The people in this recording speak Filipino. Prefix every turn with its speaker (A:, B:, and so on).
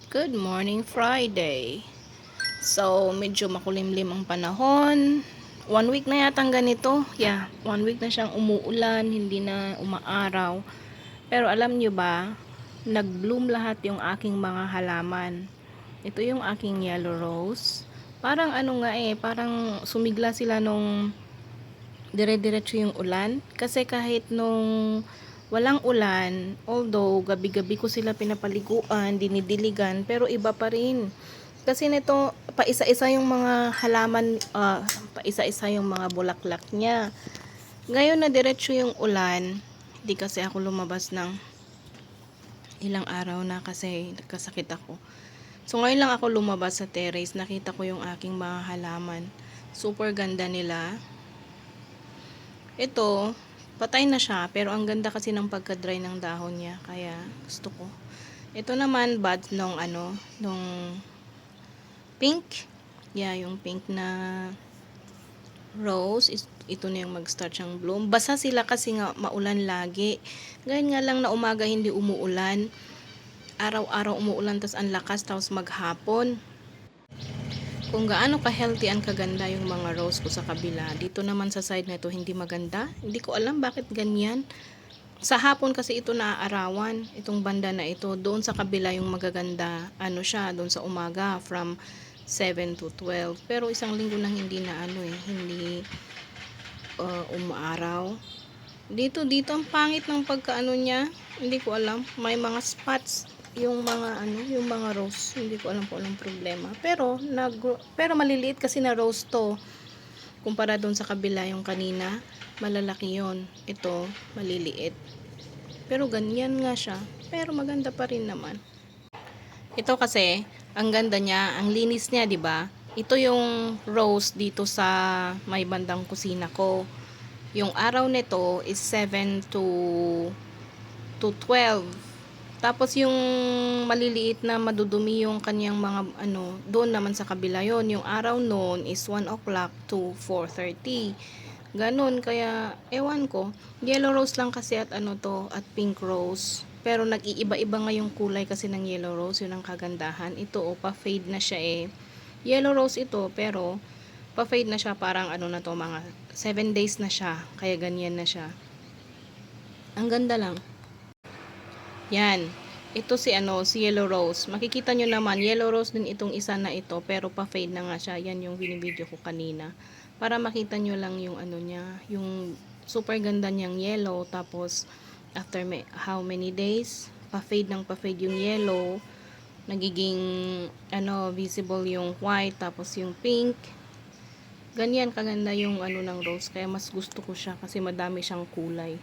A: Good morning, Friday. So, medyo makulimlim ang panahon. 1 week na yatang ganito. Yeah, 1 week na siyang umuulan, hindi na umaaraw. Pero alam nyo ba, nag-bloom lahat yung aking mga halaman. Ito yung aking yellow rose. Parang ano nga parang sumigla sila nung dire-diretso yung ulan. Kasi kahit nung walang ulan, although gabi-gabi ko sila pinapaliguan, dinidiligan, pero iba pa rin. Kasi nito, paisa-isa yung mga halaman, paisa-isa yung mga bulaklak niya. Ngayon na diretso yung ulan, hindi kasi ako lumabas ng ilang araw na kasi nagkasakit ako. So ngayon lang ako lumabas sa terrace, nakita ko yung aking mga halaman. Super ganda nila. Ito, patay na siya, pero ang ganda kasi ng pagka-dry ng dahon niya, kaya gusto ko. Ito naman, buds nung pink. Yeah, yung pink na rose, ito na yung mag-start siyang bloom. Basa sila kasi nga maulan lagi. Ngayon nga lang na umaga hindi umuulan. Araw-araw umuulan, tas ang lakas, tapos maghapon. Kung gaano ka-healthy ang kaganda yung mga rose ko sa kabila. Dito naman sa side na ito hindi maganda. Hindi ko alam bakit ganyan. Sa hapon kasi ito naaarawan, itong banda na ito. Doon sa kabila yung magaganda, ano siya, doon sa umaga, from 7 to 12. Pero isang linggo nang hindi na hindi umaaraw. Dito ang pangit ng pagkaano niya. Hindi ko alam. May mga spots yung mga rose. Hindi ko alam kung anong problema. Pero maliliit kasi na rose to. Kumpara doon sa kabila yung kanina, malalaki yon. Ito, maliliit. Pero ganyan nga siya. Pero maganda pa rin naman. Ito kasi, ang ganda niya, ang linis niya, 'di ba? Ito yung rose dito sa may bandang kusina ko. Yung araw nito is 7 to 12. Tapos yung maliliit na madudumi yung kanyang mga doon naman sa kabila yon. Yung araw noon is 1 o'clock to 4:30. Ganon, kaya ewan ko. Yellow rose lang kasi at at pink rose. Pero nag-iiba-iba nga yung kulay kasi ng yellow rose, yun ang kagandahan. Ito pa-fade na siya eh. Yellow rose ito, pero pa-fade na siya, parang na to, mga 7 days na siya. Kaya ganyan na siya. Ang ganda lang. Yan. Ito si yellow rose. Makikita nyo naman, yellow rose din itong isa na ito, pero pa-fade na nga siya. Yan yung binibideo ko kanina. Para makita nyo lang yung niya, yung super ganda niyang yellow. Tapos, after how many days, pa-fade yung yellow. Nagiging, visible yung white, tapos yung pink. Ganyan kaganda yung ng rose. Kaya mas gusto ko siya kasi madami siyang kulay.